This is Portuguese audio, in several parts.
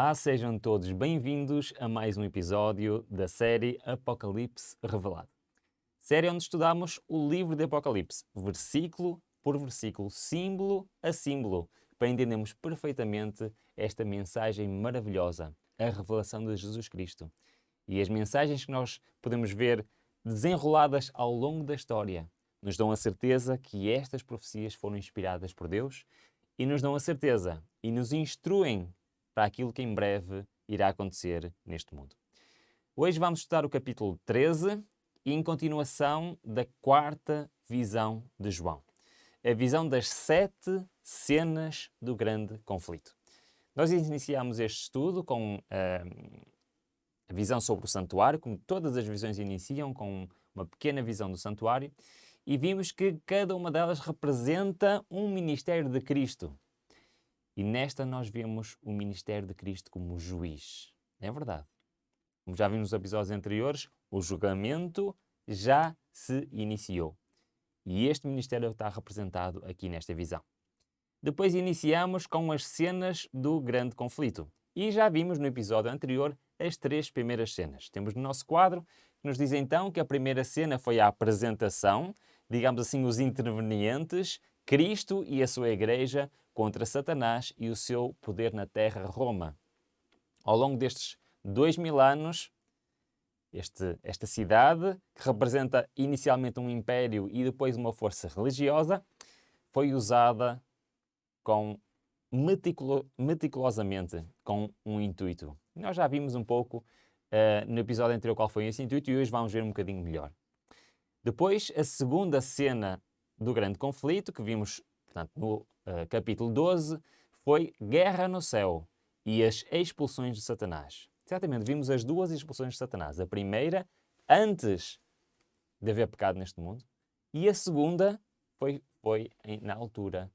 Olá, sejam todos bem-vindos a mais um episódio da série Apocalipse Revelado. Série onde estudamos o livro de Apocalipse, versículo por versículo, símbolo a símbolo, para entendermos perfeitamente esta mensagem maravilhosa, a revelação de Jesus Cristo. E as mensagens que nós podemos ver desenroladas ao longo da história nos dão a certeza que estas profecias foram inspiradas por Deus e nos dão a certeza e nos instruem para aquilo que em breve irá acontecer neste mundo. Hoje vamos estudar o capítulo 13 e em continuação da quarta visão de João. A visão das 7 cenas do grande conflito. Nós iniciamos este estudo com a visão sobre o santuário, como todas as visões iniciam com uma pequena visão do santuário, e vimos que cada uma delas representa um ministério de Cristo. E nesta nós vemos o ministério de Cristo como juiz. É verdade. Como já vimos nos episódios anteriores, o julgamento já se iniciou. E este ministério está representado aqui nesta visão. Depois iniciamos com as cenas do grande conflito. E já vimos no episódio anterior as 3 primeiras cenas. Temos no nosso quadro que nos diz então que a primeira cena foi a apresentação, digamos assim, os intervenientes, Cristo e a sua igreja contra Satanás e o seu poder na terra, Roma. Ao longo destes 2000 anos, esta cidade, que representa inicialmente um império e depois uma força religiosa, foi usada meticulosamente, com um intuito. Nós já vimos um pouco no episódio anterior qual foi esse intuito e hoje vamos ver um bocadinho melhor. Depois, a segunda cena do grande conflito, que vimos, portanto, no capítulo 12, foi Guerra no Céu e as expulsões de Satanás. Exatamente, vimos as 2 expulsões de Satanás. A primeira, antes de haver pecado neste mundo, e a segunda foi na altura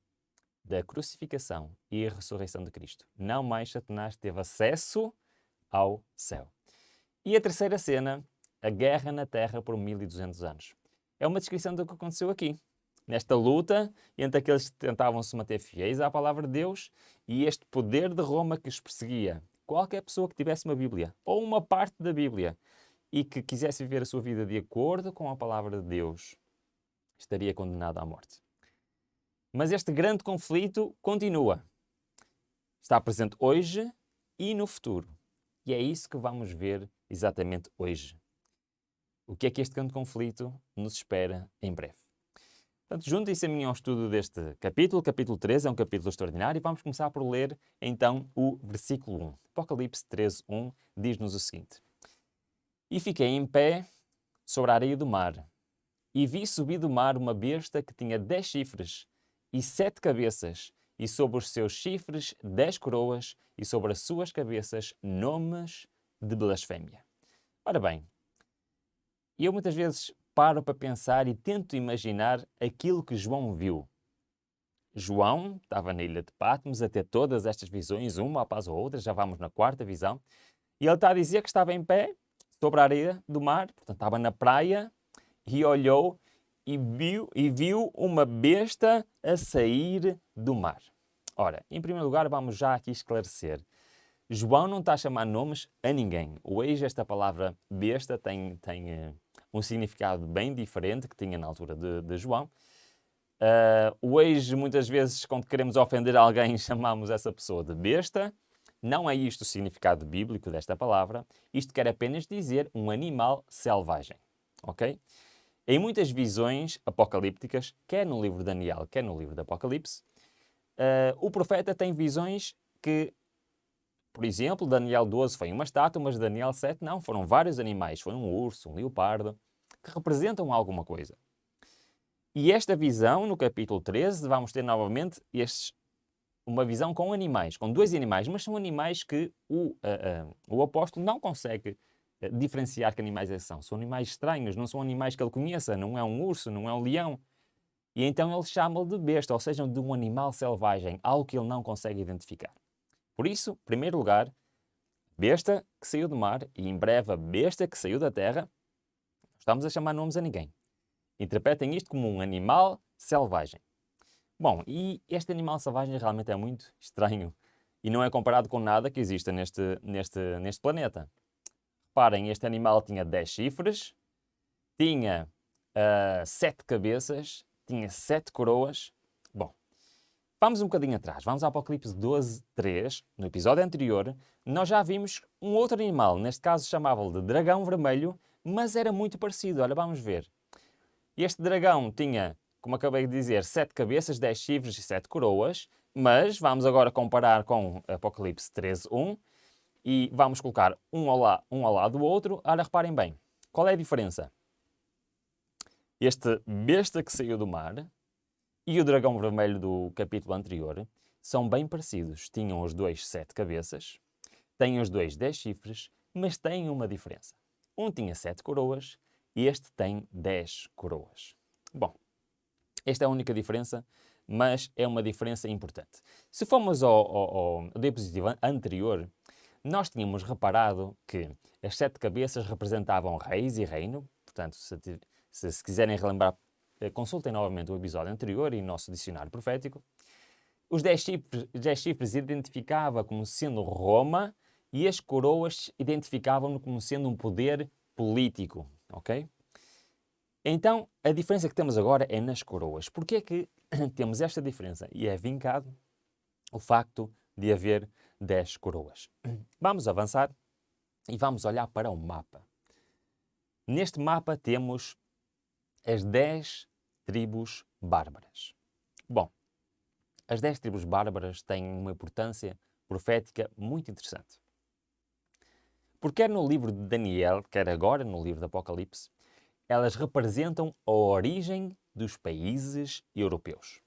da crucificação e a ressurreição de Cristo. Não mais Satanás teve acesso ao céu. E a terceira cena, a guerra na terra por 1200 anos. É uma descrição do que aconteceu aqui. Nesta luta entre aqueles que tentavam se manter fiéis à palavra de Deus e este poder de Roma que os perseguia. Qualquer pessoa que tivesse uma Bíblia ou uma parte da Bíblia e que quisesse viver a sua vida de acordo com a palavra de Deus, estaria condenado à morte. Mas este grande conflito continua. Está presente hoje e no futuro. E é isso que vamos ver exatamente hoje. O que é que este grande conflito nos espera em breve? Portanto, juntem-se a mim ao estudo deste capítulo. Capítulo 13 é um capítulo extraordinário e vamos começar por ler então o versículo 1. Apocalipse 13, 1 diz-nos o seguinte: E fiquei em pé sobre a areia do mar, e vi subir do mar uma besta que tinha 10 chifres e 7 cabeças, e sobre os seus chifres 10 coroas, e sobre as suas cabeças nomes de blasfémia. Ora bem, eu muitas vezes paro para pensar e tento imaginar aquilo que João viu. João estava na ilha de Patmos a ter todas estas visões, uma após a outra, já vamos na quarta visão, e ele está a dizer que estava em pé sobre a areia do mar, portanto estava na praia, e olhou e viu uma besta a sair do mar. Ora, em primeiro lugar, vamos já aqui esclarecer. João não está a chamar nomes a ninguém. Hoje esta palavra besta tem um significado bem diferente que tinha na altura de João. Hoje, muitas vezes, quando queremos ofender alguém, chamamos essa pessoa de besta. Não é isto o significado bíblico desta palavra. Isto quer apenas dizer um animal selvagem. Ok? Em muitas visões apocalípticas, quer no livro de Daniel, quer no livro de Apocalipse, o profeta tem visões que, por exemplo, Daniel 12 foi uma estátua, mas Daniel 7 não, foram vários animais. Foi um urso, um leopardo, que representam alguma coisa. E esta visão, no capítulo 13, vamos ter novamente uma visão com animais, com 2 animais, mas são animais que o apóstolo não consegue diferenciar que animais esses são. São animais estranhos, não são animais que ele conheça, não é um urso, não é um leão. E então ele chama-o de besta, ou seja, de um animal selvagem, algo que ele não consegue identificar. Por isso, em primeiro lugar, besta que saiu do mar e em breve a besta que saiu da terra, não estamos a chamar nomes a ninguém. Interpretem isto como um animal selvagem. Bom, e este animal selvagem realmente é muito estranho e não é comparado com nada que exista neste planeta. Reparem, este animal tinha 10 chifres, tinha 7 cabeças, tinha 7 coroas. Bom, vamos um bocadinho atrás, vamos ao Apocalipse 12:3. No episódio anterior, nós já vimos um outro animal, neste caso chamava-lo de dragão vermelho, mas era muito parecido. Olha, vamos ver. Este dragão tinha, como acabei de dizer, 7 cabeças, 10 chifres e 7 coroas, mas vamos agora comparar com Apocalipse 13:1 e vamos colocar um ao lado do outro. Ora, reparem bem, qual é a diferença? Este besta que saiu do mar e o dragão vermelho do capítulo anterior são bem parecidos. Tinham os dois 7 cabeças, têm os dois 10 chifres, mas têm uma diferença. Um tinha 7 coroas e este tem 10 coroas. Bom, esta é a única diferença, mas é uma diferença importante. Se formos ao diapositivo anterior, nós tínhamos reparado que as 7 cabeças representavam reis e reino. Portanto, se quiserem relembrar, consultem novamente o episódio anterior e o nosso dicionário profético. Os 10 chifres identificava como sendo Roma e as coroas identificavam-no como sendo um poder político, ok? Então, a diferença que temos agora é nas coroas. Porquê é que temos esta diferença? E é vincado o facto de haver 10 coroas. Vamos avançar e vamos olhar para o mapa. Neste mapa temos as 10 tribos bárbaras. Bom, as 10 tribos bárbaras têm uma importância profética muito interessante. Porque quer no livro de Daniel, quer agora no livro do Apocalipse, elas representam a origem dos países europeus.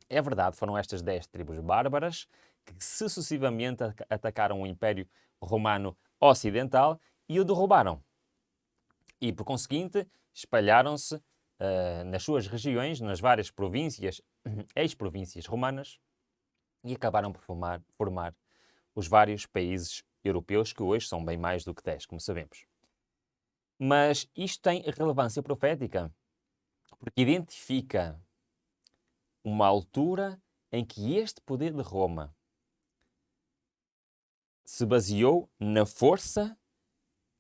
É verdade, foram estas 10 tribos bárbaras que sucessivamente atacaram o Império Romano Ocidental e o derrubaram. E, por conseguinte, espalharam-se nas suas regiões, nas várias províncias, ex-províncias romanas, e acabaram por formar os vários países europeus, que hoje são bem mais do que 10, como sabemos. Mas isto tem relevância profética, porque identifica uma altura em que este poder de Roma se baseou na força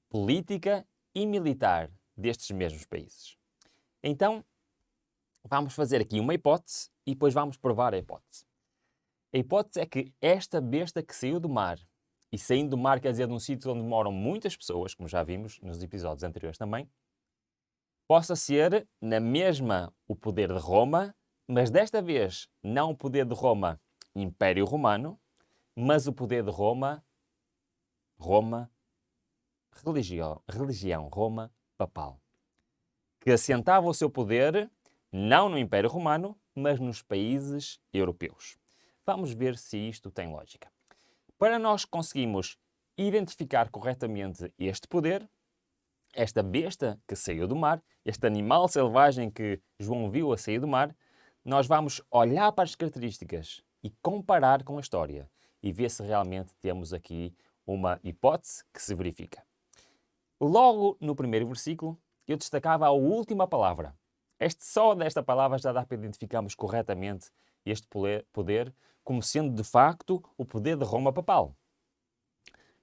política e militar destes mesmos países. Então, vamos fazer aqui uma hipótese e depois vamos provar a hipótese. A hipótese é que esta besta que saiu do mar, e saindo do mar quer dizer de um sítio onde moram muitas pessoas, como já vimos nos episódios anteriores também, possa ser na mesma o poder de Roma, mas desta vez não o poder de Roma Império Romano, mas o poder de Roma religião Roma papal, que assentava o seu poder não no Império Romano, mas nos países europeus. Vamos ver se isto tem lógica. Para nós conseguirmos identificar corretamente este poder, esta besta que saiu do mar, este animal selvagem que João viu a sair do mar, nós vamos olhar para as características e comparar com a história e ver se realmente temos aqui uma hipótese que se verifica. Logo no primeiro versículo, eu destacava a última palavra. Só desta palavra já dá para identificarmos corretamente este poder como sendo de facto o poder de Roma papal.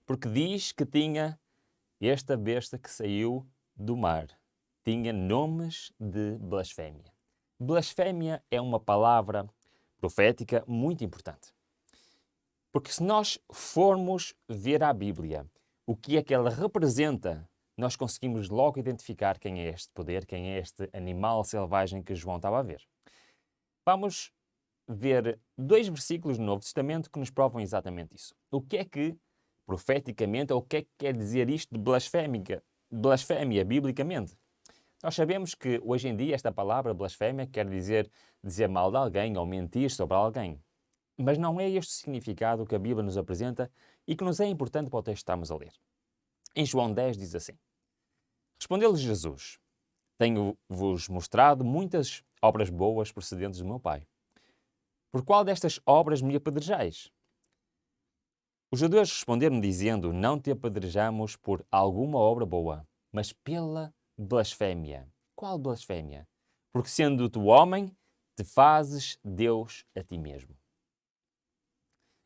Porque diz que tinha esta besta que saiu do mar. Tinha nomes de blasfémia. Blasfémia é uma palavra profética muito importante. Porque se nós formos ver a Bíblia, o que é que ela representa, nós conseguimos logo identificar quem é este poder, quem é este animal selvagem que João estava a ver. Vamos ver 2 versículos do Novo Testamento que nos provam exatamente isso. O que é que, profeticamente, ou o que é que quer dizer isto de blasfémia, biblicamente? Nós sabemos que, hoje em dia, esta palavra blasfémia quer dizer mal de alguém ou mentir sobre alguém. Mas não é este o significado que a Bíblia nos apresenta e que nos é importante para o texto que estamos a ler. Em João 10 diz assim: Respondeu-lhe Jesus: Tenho-vos mostrado muitas obras boas procedentes do meu Pai. Por qual destas obras me apedrejais? Os judeus responderam dizendo: Não te apedrejamos por alguma obra boa, mas pela blasfémia. Qual blasfémia? Porque sendo tu homem, te fazes Deus a ti mesmo.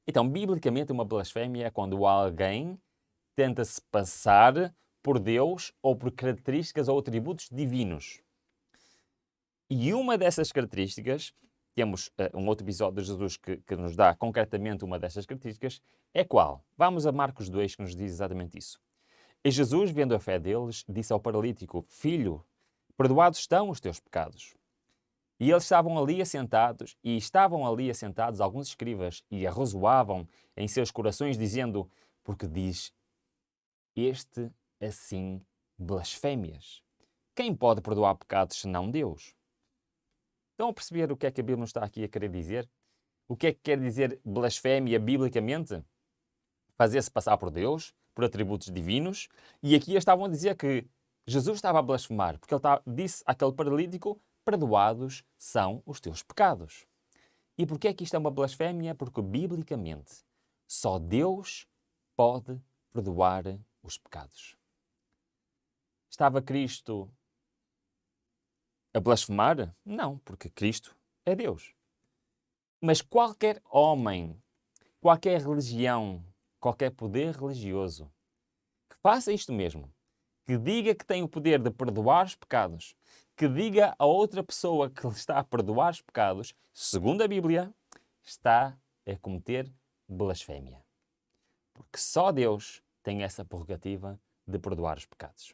Então, biblicamente, uma blasfémia é quando alguém tenta se passar por Deus ou por características ou atributos divinos. E uma dessas características, temos um outro episódio de Jesus que nos dá concretamente uma dessas características, é qual? Vamos a Marcos 2, que nos diz exatamente isso. E Jesus, vendo a fé deles, disse ao paralítico: Filho, perdoados estão os teus pecados. E eles estavam ali assentados alguns escribas, e arrazoavam em seus corações, dizendo: Porque diz este assim blasfémias? Quem pode perdoar pecados senão Deus? Estão a perceber o que é que a Bíblia nos está aqui a querer dizer? O que é que quer dizer blasfémia biblicamente? Fazer-se passar por Deus, por atributos divinos. E aqui estavam a dizer que Jesus estava a blasfemar, porque ele disse àquele paralítico: perdoados são os teus pecados. E porquê é que isto é uma blasfémia? Porque biblicamente só Deus pode perdoar os pecados. Estava Cristo a blasfemar? Não, porque Cristo é Deus. Mas qualquer homem, qualquer religião, qualquer poder religioso que faça isto mesmo, que diga que tem o poder de perdoar os pecados, que diga a outra pessoa que lhe está a perdoar os pecados, segundo a Bíblia, está a cometer blasfémia. Porque só Deus tem essa prerrogativa de perdoar os pecados.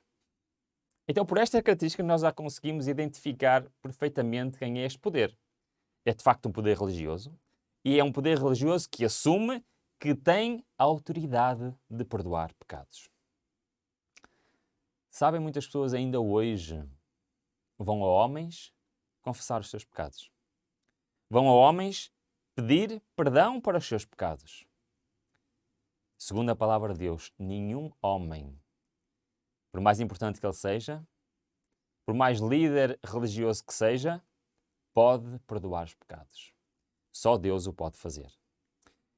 Então, por esta característica, nós já conseguimos identificar perfeitamente quem é este poder. É de facto um poder religioso, e é um poder religioso que assume que tem a autoridade de perdoar pecados. Sabem, muitas pessoas ainda hoje vão a homens confessar os seus pecados. Vão a homens pedir perdão para os seus pecados. Segundo a palavra de Deus, nenhum homem, por mais importante que ele seja, por mais líder religioso que seja, pode perdoar os pecados. Só Deus o pode fazer.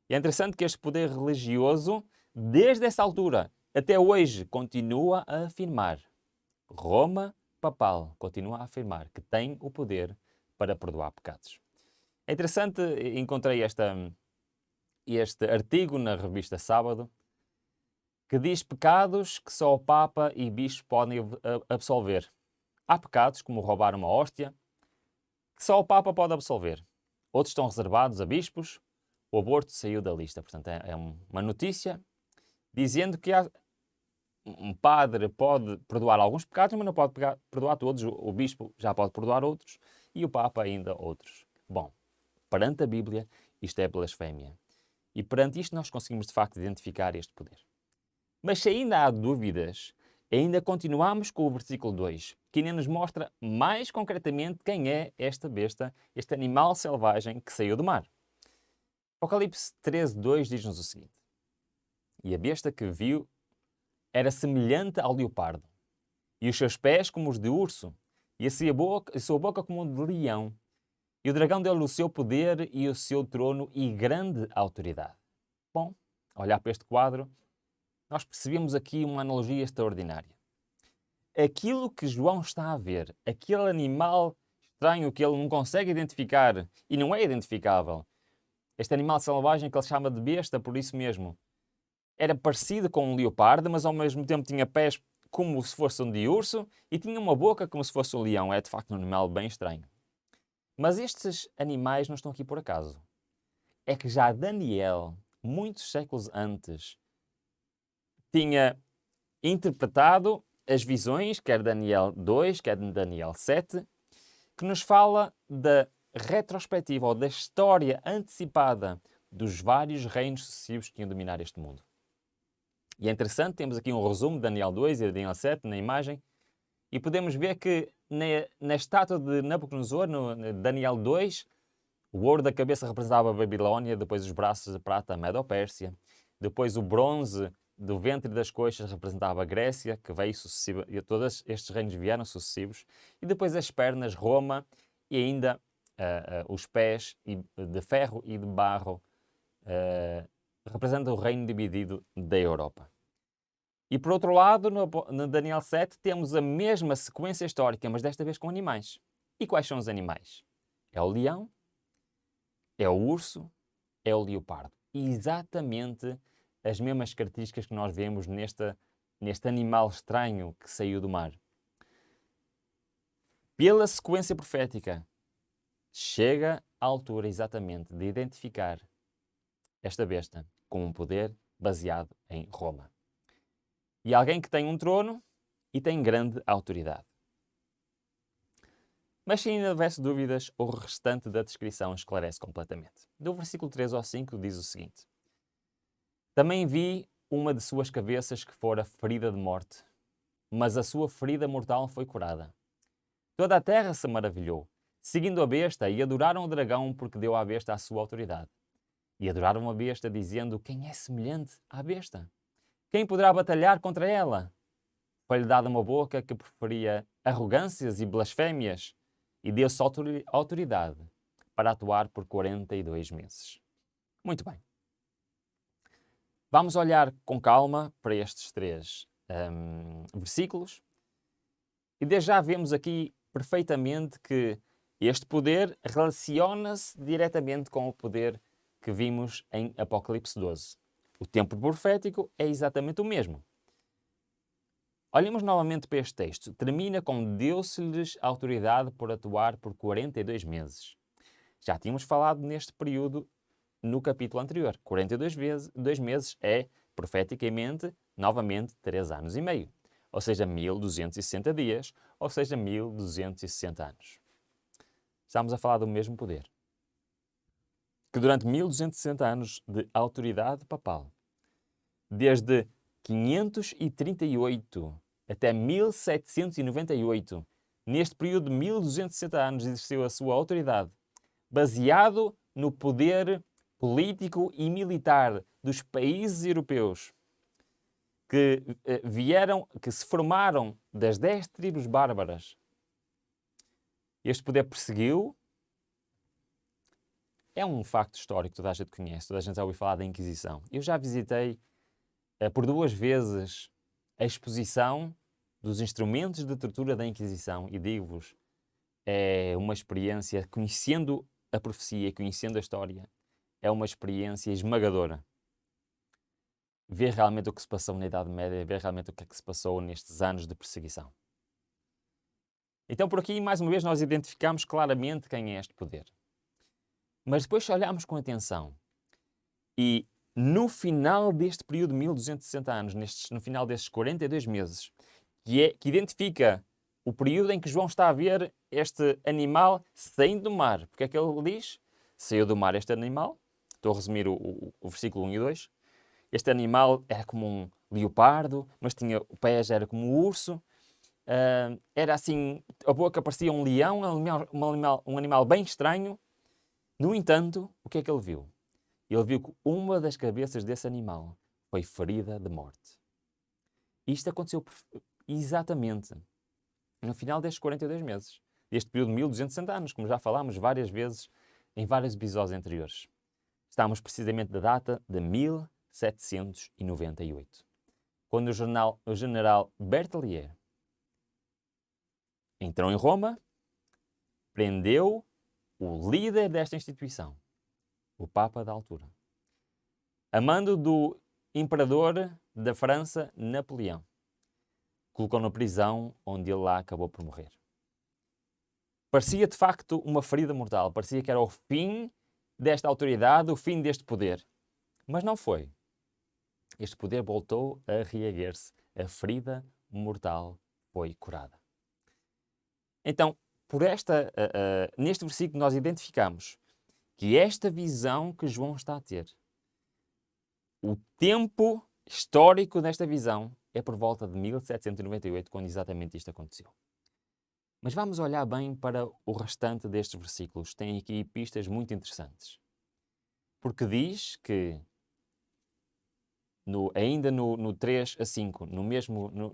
E é interessante que este poder religioso, desde essa altura até hoje, continua a afirmar. Roma papal continua a afirmar que tem o poder para perdoar pecados. É interessante, encontrei este artigo na revista Sábado, que diz pecados que só o Papa e bispos podem absolver. Há pecados, como roubar uma hóstia, que só o Papa pode absolver. Outros estão reservados a bispos. O aborto saiu da lista. Portanto, é uma notícia dizendo que um padre pode perdoar alguns pecados, mas não pode perdoar todos. O bispo já pode perdoar outros e o Papa ainda outros. Bom, perante a Bíblia, isto é blasfémia. E perante isto nós conseguimos de facto identificar este poder. Mas se ainda há dúvidas, ainda continuamos com o versículo 2, que ainda nos mostra mais concretamente quem é esta besta, este animal selvagem que saiu do mar. Apocalipse 13:2 diz-nos o seguinte: E a besta que viu era semelhante ao leopardo, e os seus pés como os de urso, e a sua boca como de leão. E o dragão deu-lhe o seu poder e o seu trono e grande autoridade. Bom, olhar para este quadro, nós percebemos aqui uma analogia extraordinária. Aquilo que João está a ver, aquele animal estranho que ele não consegue identificar e não é identificável, este animal selvagem que ele chama de besta por isso mesmo, era parecido com um leopardo, mas ao mesmo tempo tinha pés como se fosse um de urso e tinha uma boca como se fosse um leão. É de facto um animal bem estranho. Mas estes animais não estão aqui por acaso. É que já Daniel, muitos séculos antes, tinha interpretado as visões, quer Daniel 2, quer Daniel 7, que nos fala da retrospectiva ou da história antecipada dos vários reinos sucessivos que iam dominar este mundo. E é interessante, temos aqui um resumo de Daniel 2 e Daniel 7 na imagem, e podemos ver que na estátua de Nabucodonosor, no Daniel 2, o ouro da cabeça representava a Babilónia, depois os braços de prata a Medo-Pérsia, depois o bronze do ventre e das coxas representava a Grécia, que veio sucessiva, e todos estes reinos vieram sucessivos, e depois as pernas, Roma, e ainda os pés de ferro e de barro representam o reino dividido da Europa. E por outro lado, no Daniel 7, temos a mesma sequência histórica, mas desta vez com animais. E quais são os animais? É o leão, é o urso, é o leopardo. exatamente as mesmas características que nós vemos neste animal estranho que saiu do mar. Pela sequência profética, chega à altura exatamente de identificar esta besta com um poder baseado em Roma. E alguém que tem um trono e tem grande autoridade. Mas se ainda houvesse dúvidas, o restante da descrição esclarece completamente. Do versículo 3 ao 5 diz o seguinte: Também vi uma de suas cabeças que fora ferida de morte, mas a sua ferida mortal foi curada. Toda a terra se maravilhou, seguindo a besta, e adoraram o dragão porque deu à besta a sua autoridade. E adoraram a besta, dizendo: Quem é semelhante à besta? Quem poderá batalhar contra ela? Foi-lhe dada uma boca que preferia arrogâncias e blasfémias, e deu-se autoridade para atuar por 42 meses. Muito bem. Vamos olhar com calma para estes três versículos. E desde já vemos aqui perfeitamente que este poder relaciona-se diretamente com o poder que vimos em Apocalipse 12. O tempo profético é exatamente o mesmo. Olhemos novamente para este texto. Termina com deu-se-lhes autoridade por atuar por 42 meses. Já tínhamos falado neste período no capítulo anterior. 42 meses é, profeticamente, novamente 3 anos e meio. Ou seja, 1260 dias, ou seja, 1260 anos. Estamos a falar do mesmo poder. Que durante 1260 anos de autoridade papal, desde 538 até 1798, neste período de 1260 anos exerceu a sua autoridade, baseado no poder político e militar dos países europeus que se formaram das 10 tribos bárbaras. Este poder perseguiu. É um facto histórico, toda a gente conhece, toda a gente já ouviu falar da Inquisição. Eu já visitei por 2 vezes a exposição dos instrumentos de tortura da Inquisição e digo-vos, é uma experiência, conhecendo a profecia e conhecendo a história, é uma experiência esmagadora. Ver realmente o que se passou na Idade Média, ver realmente o que é que se passou nestes anos de perseguição. Então, por aqui, mais uma vez, nós identificamos claramente quem é este poder. Mas depois, se olharmos com atenção, e no final deste período de 1260 anos, no final destes 42 meses, que identifica o período em que João está a ver este animal saindo do mar. Porque é que ele diz? Saiu do mar este animal. Estou a resumir o versículo 1 e 2. Este animal era como um leopardo, mas tinha o pés, era como um urso. Era assim, a boca parecia um leão, um animal bem estranho. No entanto, o que é que ele viu? Ele viu que uma das cabeças desse animal foi ferida de morte. Isto aconteceu exatamente no final destes 42 meses, deste período de 1260 anos, como já falámos várias vezes em vários episódios anteriores. Estamos precisamente da data de 1798, quando o general Berthier entrou em Roma, prendeu o líder desta instituição, o Papa da altura, a mando do imperador da França, Napoleão. Colocou na prisão, onde ele lá acabou por morrer. Parecia de facto uma ferida mortal, parecia que era o fim desta autoridade, o fim deste poder. Mas não foi. Este poder voltou a reerguer-se. A ferida mortal foi curada. Então, neste versículo nós identificamos que esta visão que João está a ter, o tempo histórico desta visão é por volta de 1798, quando exatamente isto aconteceu. Mas vamos olhar bem para o restante destes versículos. Tem aqui pistas muito interessantes. Porque diz que, ainda no 3 a 5, nos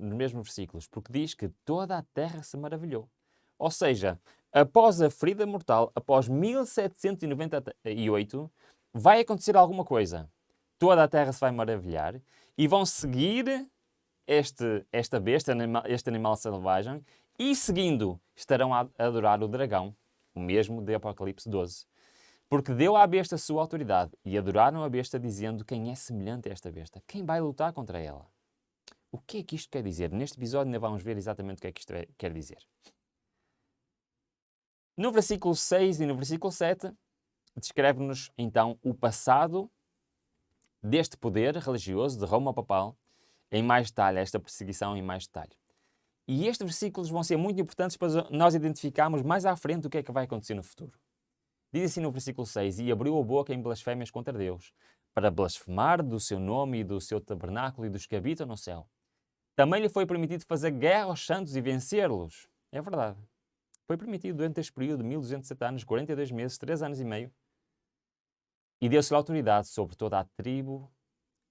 mesmos versículos, porque diz que toda a terra se maravilhou. Ou seja, após a ferida mortal, após 1798, vai acontecer alguma coisa. Toda a terra se vai maravilhar e vão seguir esta besta, este animal selvagem, e seguindo estarão a adorar o dragão, o mesmo de Apocalipse 12. Porque deu à besta a sua autoridade e adoraram a besta dizendo quem é semelhante a esta besta. Quem vai lutar contra ela? O que é que isto quer dizer? Neste episódio ainda vamos ver exatamente o que é que isto quer dizer. No versículo 6 e no versículo 7, descreve-nos então o passado deste poder religioso de Roma papal em mais detalhe, esta perseguição em mais detalhe. E estes versículos vão ser muito importantes para nós identificarmos mais à frente o que é que vai acontecer no futuro. Diz assim no versículo 6, e abriu a boca em blasfémias contra Deus, para blasfemar do seu nome e do seu tabernáculo e dos que habitam no céu. Também lhe foi permitido fazer guerra aos santos e vencê-los. É verdade. Foi permitido durante este período de 1207 anos, 42 meses, 3 anos e meio. E deu-se-lhe autoridade sobre toda a tribo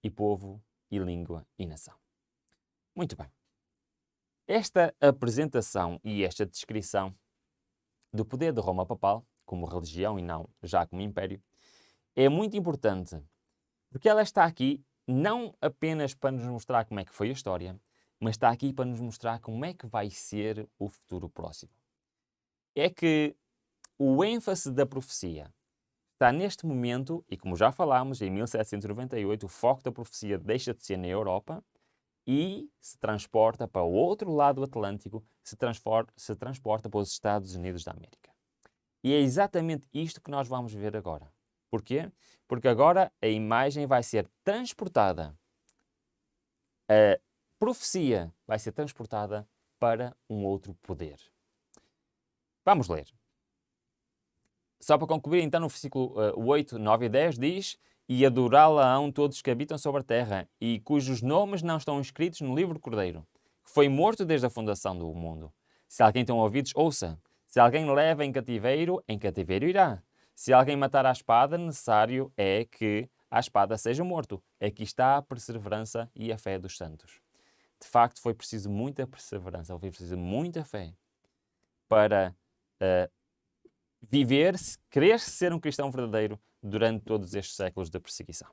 e povo e língua e nação. Muito bem. Esta apresentação e esta descrição do poder de Roma papal, como religião e não já como império, é muito importante, porque ela está aqui não apenas para nos mostrar como é que foi a história, mas está aqui para nos mostrar como é que vai ser o futuro próximo. É que o ênfase da profecia está neste momento, e como já falámos, em 1798, o foco da profecia deixa de ser na Europa e se transporta para o outro lado do Atlântico, se transporta para os Estados Unidos da América. E é exatamente isto que nós vamos ver agora. Porquê? Porque agora a imagem vai ser transportada, a profecia vai ser transportada para um outro poder. Vamos ler. Só para concluir, então, no versículo 8, 9 e 10 diz: E adorá-la-ão todos que habitam sobre a terra, e cujos nomes não estão escritos no livro do Cordeiro, que foi morto desde a fundação do mundo. Se alguém tem ouvidos, ouça. Se alguém leva em cativeiro irá. Se alguém matar à espada, necessário é que à espada seja morto. Aqui está a perseverança e a fé dos santos. De facto, foi preciso muita perseverança, foi preciso muita fé para viver, querer ser um cristão verdadeiro durante todos estes séculos de perseguição.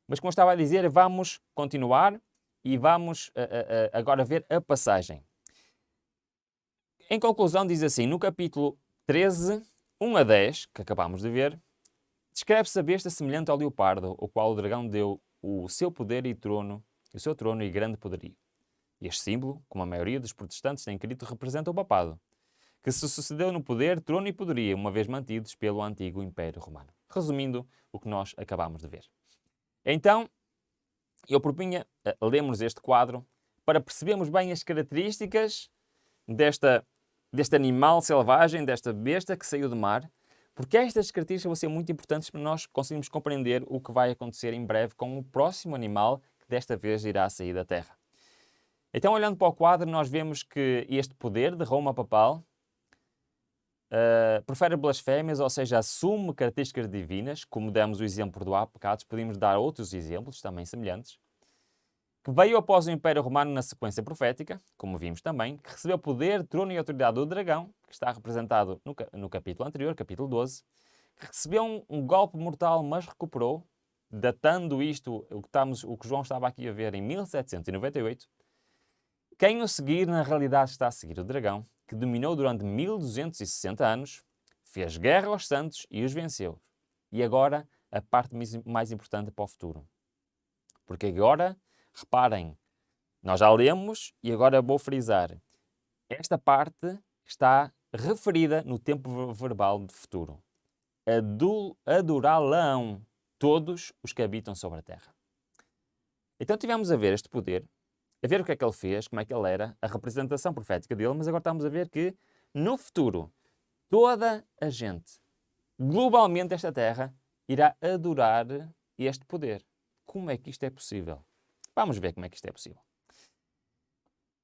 Mas como eu estava a dizer, vamos continuar e vamos agora ver a passagem. Em conclusão, diz assim, no capítulo 13, 1 a 10, que acabámos de ver, descreve-se a besta semelhante ao leopardo, o qual o dragão deu o seu poder e trono, o seu trono e grande poderio. Este símbolo, como a maioria dos protestantes tem querido, representa o papado, que se sucedeu no poder, trono e poderia, uma vez mantidos pelo antigo Império Romano. Resumindo o que nós acabámos de ver. Então, eu propunha lermos este quadro para percebermos bem as características deste animal selvagem, desta besta que saiu do mar, porque estas características vão ser muito importantes para nós conseguirmos compreender o que vai acontecer em breve com o próximo animal que desta vez irá sair da terra. Então, olhando para o quadro, nós vemos que este poder de Roma papal prefere blasfémias, ou seja, assume características divinas, como demos o exemplo do há pecados, podemos dar outros exemplos também semelhantes, que veio após o Império Romano na sequência profética, como vimos também, que recebeu poder, trono e autoridade do dragão, que está representado no capítulo anterior, capítulo 12, que recebeu um golpe mortal, mas recuperou, datando isto, o que João estava aqui a ver, em 1798. Quem o seguir, na realidade, está a seguir o dragão, que dominou durante 1260 anos, fez guerra aos santos e os venceu. E agora, a parte mais importante para o futuro. Porque agora, reparem, nós já lemos e agora vou frisar. Esta parte está referida no tempo verbal de futuro. Adorá-la-ão todos os que habitam sobre a terra. Então tivemos a ver este poder, a ver o que é que ele fez, como é que ele era, a representação profética dele, mas agora estamos a ver que, no futuro, toda a gente, globalmente esta terra, irá adorar este poder. Como é que isto é possível? Vamos ver como é que isto é possível.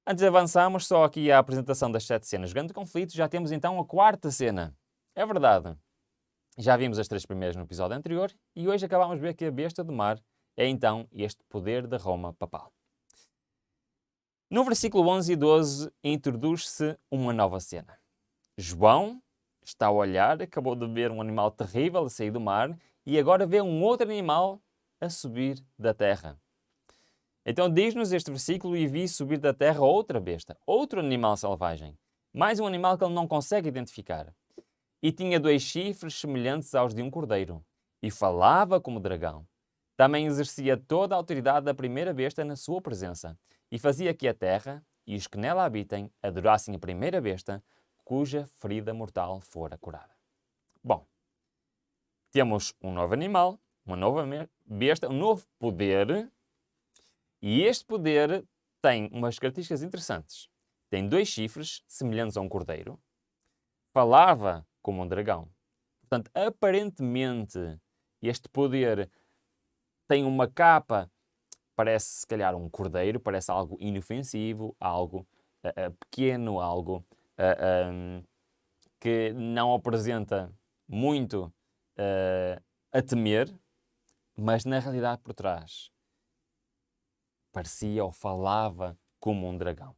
Antes de avançarmos, só aqui a apresentação das 7 cenas de grande conflito, já temos então a 4ª cena. É verdade, já vimos as 3 primeiras no episódio anterior, e hoje acabamos de ver que a besta do mar é então este poder de Roma papal. No versículo 11 e 12 introduz-se uma nova cena. João está a olhar, acabou de ver um animal terrível a sair do mar e agora vê um outro animal a subir da terra. Então diz-nos este versículo: e vi subir da terra outra besta, outro animal selvagem, mais um animal que ele não consegue identificar. e tinha 2 chifres semelhantes aos de um cordeiro, e falava como dragão. Também exercia toda a autoridade da primeira besta na sua presença, e fazia que a terra e os que nela habitem adorassem a primeira besta, cuja ferida mortal fora curada. Bom, temos um novo animal, uma nova besta, um novo poder, e este poder tem umas características interessantes. Tem 2 chifres, semelhantes a um cordeiro, falava como um dragão. Portanto, aparentemente, este poder tem uma capa, parece se calhar um cordeiro, parece algo inofensivo, algo pequeno, algo que não apresenta muito a temer, mas na realidade por trás parecia ou falava como um dragão.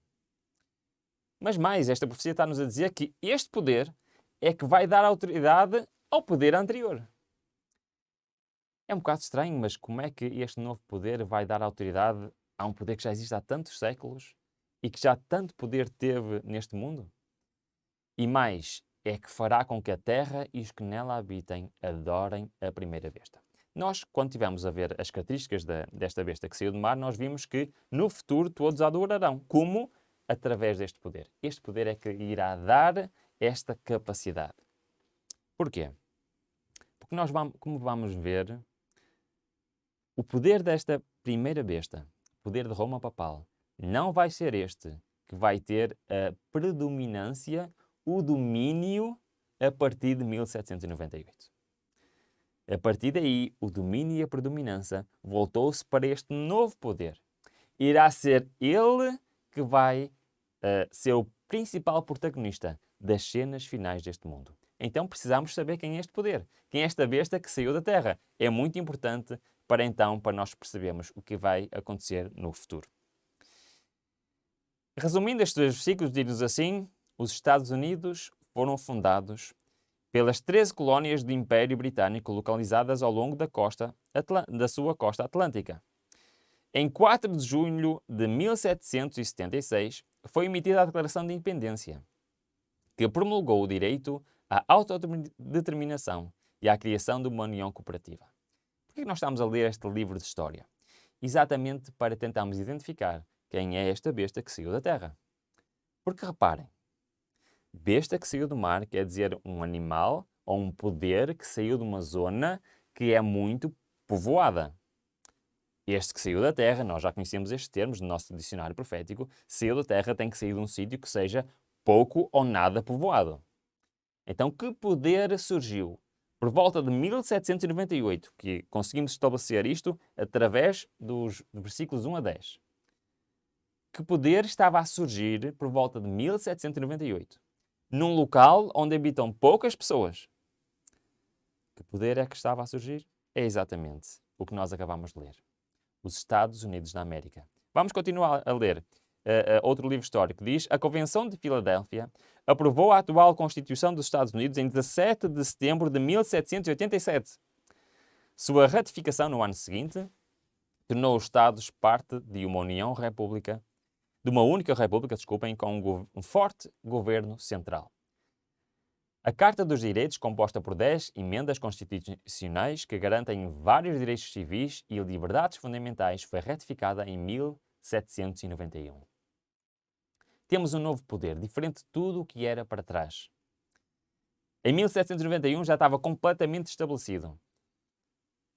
Mas mais, esta profecia está-nos a dizer que este poder é que vai dar autoridade ao poder anterior. É um bocado estranho, mas como é que este novo poder vai dar autoridade a um poder que já existe há tantos séculos e que já tanto poder teve neste mundo? E mais, é que fará com que a terra e os que nela habitem adorem a primeira besta. Nós, quando tivemos a ver as características desta besta que saiu do mar, nós vimos que no futuro todos a adorarão. Como? Através deste poder. Este poder é que irá dar esta capacidade. Porquê? Porque nós vamos, como vamos ver, o poder desta primeira besta, o poder de Roma papal, não vai ser este que vai ter a predominância, o domínio, a partir de 1798. A partir daí, o domínio e a predominância voltou-se para este novo poder. Irá ser ele que vai ser o principal protagonista das cenas finais deste mundo. Então precisamos saber quem é este poder, quem é esta besta que saiu da Terra. É muito importante para nós percebermos o que vai acontecer no futuro. Resumindo estes 2 versículos, diz-nos assim: os Estados Unidos foram fundados pelas 13 colónias do Império Britânico localizadas ao longo da sua costa atlântica. Em 4 de junho de 1776, foi emitida a Declaração de Independência, que promulgou o direito à autodeterminação e à criação de uma união cooperativa. Por que nós estamos a ler este livro de história? Exatamente para tentarmos identificar quem é esta besta que saiu da terra. Porque reparem, besta que saiu do mar quer dizer um animal ou um poder que saiu de uma zona que é muito povoada. Este que saiu da terra, nós já conhecemos estes termos no nosso dicionário profético, saiu da terra tem que sair de um sítio que seja pouco ou nada povoado. Então, que poder surgiu? Por volta de 1798, que conseguimos estabelecer isto através dos versículos 1 a 10. Que poder estava a surgir por volta de 1798? Num local onde habitam poucas pessoas. Que poder é que estava a surgir? É exatamente o que nós acabamos de ler. Os Estados Unidos da América. Vamos continuar a ler outro livro histórico. Diz: a Convenção de Filadélfia aprovou a atual Constituição dos Estados Unidos em 17 de setembro de 1787. Sua ratificação no ano seguinte tornou os Estados parte de uma única república, com um forte governo central. A Carta dos Direitos, composta por 10 emendas constitucionais que garantem vários direitos civis e liberdades fundamentais, foi ratificada em 1791. Temos um novo poder, diferente de tudo o que era para trás. Em 1791 já estava completamente estabelecido.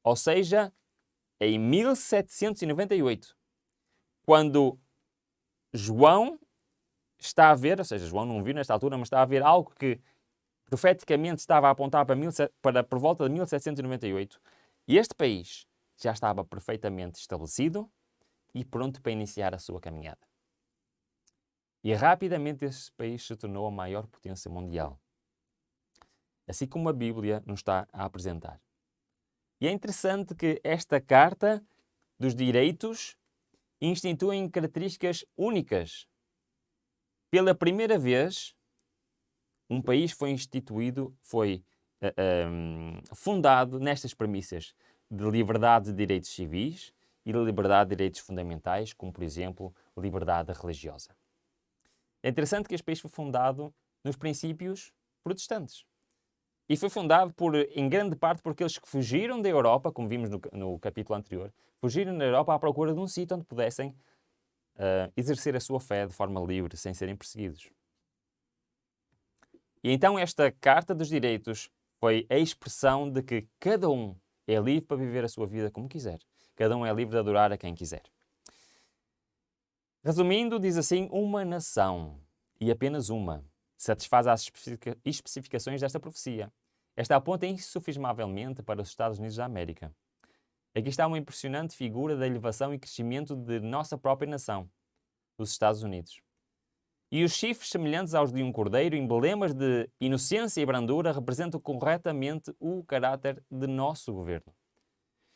Ou seja, em 1798, quando João está a ver, ou seja, João não viu nesta altura, mas está a ver algo que profeticamente estava a apontar para por volta de 1798, e este país já estava perfeitamente estabelecido e pronto para iniciar a sua caminhada. E rapidamente este país se tornou a maior potência mundial, assim como a Bíblia nos está a apresentar. E é interessante que esta Carta dos Direitos institui características únicas. Pela primeira vez, um país foi fundado nestas premissas de liberdade de direitos civis e de liberdade de direitos fundamentais, como, por exemplo, liberdade religiosa. É interessante que este país foi fundado nos princípios protestantes. E foi fundado em grande parte por aqueles que fugiram da Europa, como vimos no capítulo anterior, fugiram da Europa à procura de um sítio onde pudessem exercer a sua fé de forma livre, sem serem perseguidos. E então esta Carta dos Direitos foi a expressão de que cada um é livre para viver a sua vida como quiser. Cada um é livre de adorar a quem quiser. Resumindo, diz assim, uma nação, e apenas uma, satisfaz as especificações desta profecia. Esta aponta insufismavelmente para os Estados Unidos da América. Aqui está uma impressionante figura da elevação e crescimento de nossa própria nação, os Estados Unidos. E os chifres semelhantes aos de um cordeiro, emblemas de inocência e brandura, representam corretamente o caráter de nosso governo.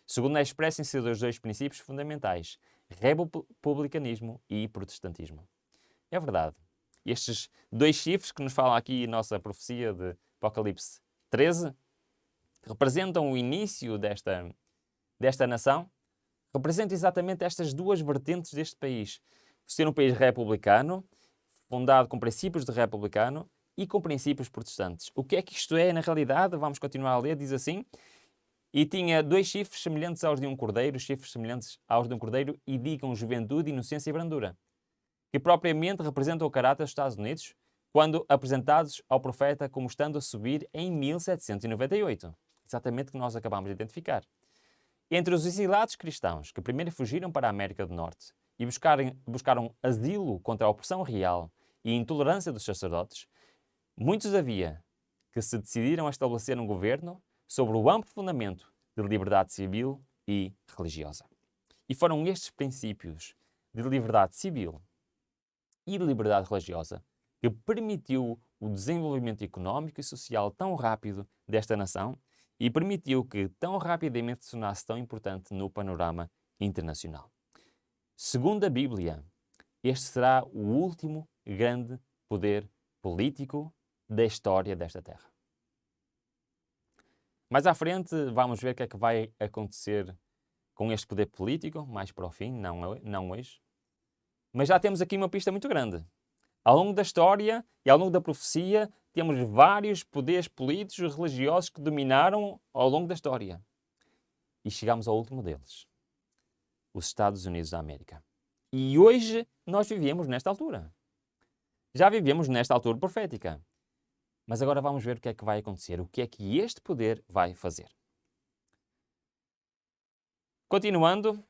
Segundo é expresso em seus dois princípios fundamentais, republicanismo e protestantismo. É verdade. Estes dois chifres que nos falam aqui na nossa profecia de Apocalipse 13 representam o início desta nação, representam exatamente estas duas vertentes deste país. Ser um país republicano, fundado com princípios de republicano e com princípios protestantes. O que é que isto é na realidade? Vamos continuar a ler, diz assim: e tinha dois chifres semelhantes aos de um cordeiro, chifres semelhantes aos de um cordeiro, e digam juventude, inocência e brandura, que propriamente representam o caráter dos Estados Unidos, quando apresentados ao profeta como estando a subir em 1798. Exatamente o que nós acabamos de identificar. Entre os exilados cristãos que primeiro fugiram para a América do Norte e buscaram asilo contra a opressão real e a intolerância dos sacerdotes, muitos havia que se decidiram a estabelecer um governo sobre o amplo fundamento de liberdade civil e religiosa. E foram estes princípios de liberdade civil e de liberdade religiosa que permitiu o desenvolvimento económico e social tão rápido desta nação e permitiu que tão rapidamente se tornasse tão importante no panorama internacional. Segundo a Bíblia, este será o último grande poder político da história desta terra. Mais à frente vamos ver o que é que vai acontecer com este poder político, mais para o fim, não hoje. Mas já temos aqui uma pista muito grande. Ao longo da história e ao longo da profecia, temos vários poderes políticos e religiosos que dominaram ao longo da história. E chegamos ao último deles, os Estados Unidos da América. E hoje nós vivemos nesta altura. Já vivemos nesta altura profética. Mas agora vamos ver o que é que vai acontecer, o que é que este poder vai fazer. Continuando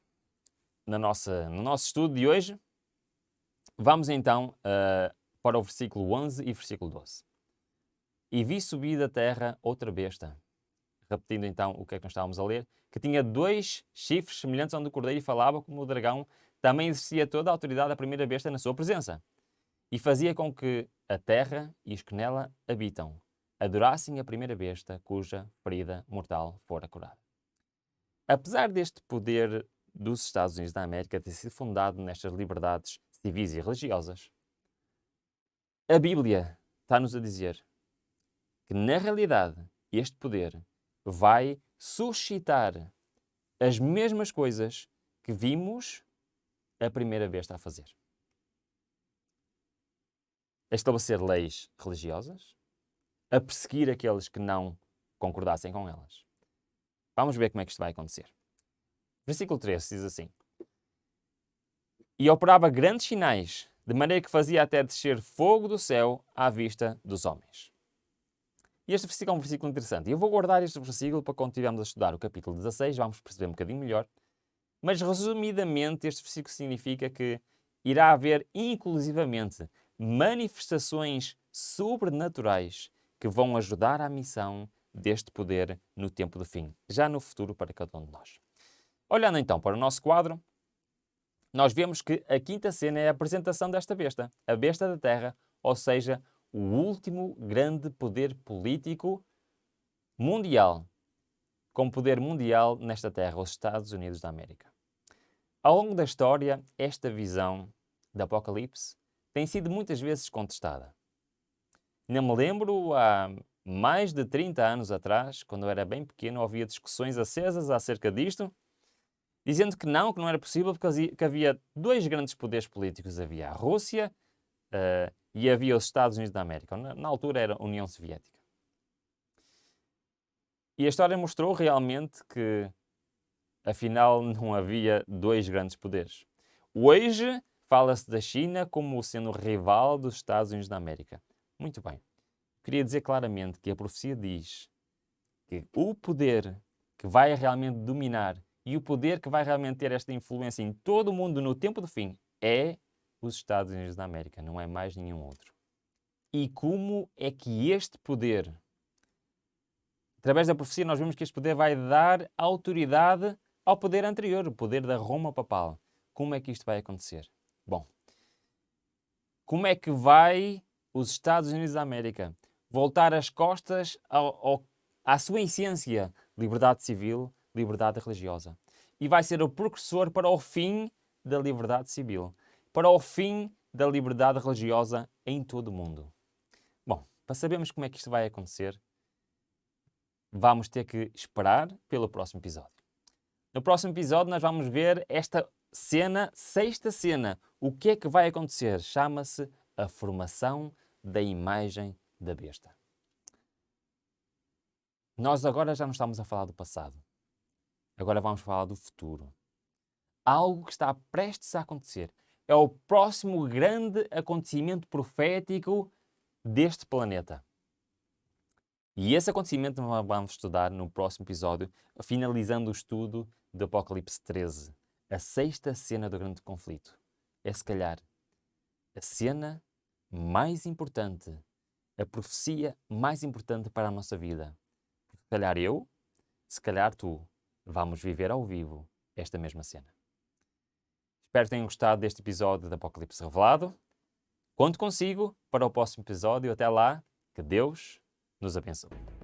no nosso estudo de hoje, vamos então para o versículo 11 e versículo 12. E vi subir da terra outra besta, repetindo então o que é que nós estávamos a ler, que tinha dois chifres semelhantes ao do cordeiro e falava como o dragão, também exercia toda a autoridade da primeira besta na sua presença. E fazia com que a terra e os que nela habitam adorassem a primeira besta cuja ferida mortal fora curada. Apesar deste poder dos Estados Unidos da América ter sido fundado nestas liberdades civis e religiosas, a Bíblia está-nos a dizer que, na realidade, este poder vai suscitar as mesmas coisas que vimos a primeira besta a fazer. A estabelecer leis religiosas, a perseguir aqueles que não concordassem com elas. Vamos ver como é que isto vai acontecer. Versículo 13 diz assim: e operava grandes sinais, de maneira que fazia até descer fogo do céu à vista dos homens. E este versículo é um versículo interessante. E eu vou guardar este versículo para quando estivermos a estudar o capítulo 16, vamos perceber um bocadinho melhor. Mas, resumidamente, este versículo significa que irá haver, inclusivamente, manifestações sobrenaturais que vão ajudar à missão deste poder no tempo do fim, já no futuro para cada um de nós. Olhando então para o nosso quadro, nós vemos que a quinta cena é a apresentação desta besta, a besta da terra, ou seja, o último grande poder político mundial, com poder mundial nesta terra, os Estados Unidos da América. Ao longo da história, esta visão do Apocalipse tem sido muitas vezes contestada. Não me lembro, há mais de 30 anos atrás, quando eu era bem pequeno, havia discussões acesas acerca disto, dizendo que não era possível, porque havia dois grandes poderes políticos. Havia a Rússia e havia os Estados Unidos da América. Na altura era a União Soviética. E a história mostrou realmente que, afinal, não havia dois grandes poderes. Hoje, fala-se da China como sendo o rival dos Estados Unidos da América. Muito bem. Queria dizer claramente que a profecia diz que o poder que vai realmente dominar e o poder que vai realmente ter esta influência em todo o mundo no tempo do fim é os Estados Unidos da América, não é mais nenhum outro. E como é que este poder, através da profecia, nós vemos que este poder vai dar autoridade ao poder anterior, o poder da Roma papal. Como é que isto vai acontecer? Bom, como é que vai os Estados Unidos da América voltar as costas à sua essência, liberdade civil, liberdade religiosa? E vai ser o precursor para o fim da liberdade civil, para o fim da liberdade religiosa em todo o mundo. Bom, para sabermos como é que isto vai acontecer, vamos ter que esperar pelo próximo episódio. No próximo episódio nós vamos ver esta cena, sexta cena. O que é que vai acontecer? Chama-se a formação da imagem da besta. Nós agora já não estamos a falar do passado. Agora vamos falar do futuro. Algo que está prestes a acontecer. É o próximo grande acontecimento profético deste planeta. E esse acontecimento nós vamos estudar no próximo episódio, finalizando o estudo do Apocalipse 13. A sexta cena do grande conflito. É, se calhar, a cena mais importante, a profecia mais importante para a nossa vida. Se calhar eu, se calhar tu, vamos viver ao vivo esta mesma cena. Espero que tenham gostado deste episódio do Apocalipse Revelado. Conto consigo para o próximo episódio. Até lá, que Deus nos abençoe.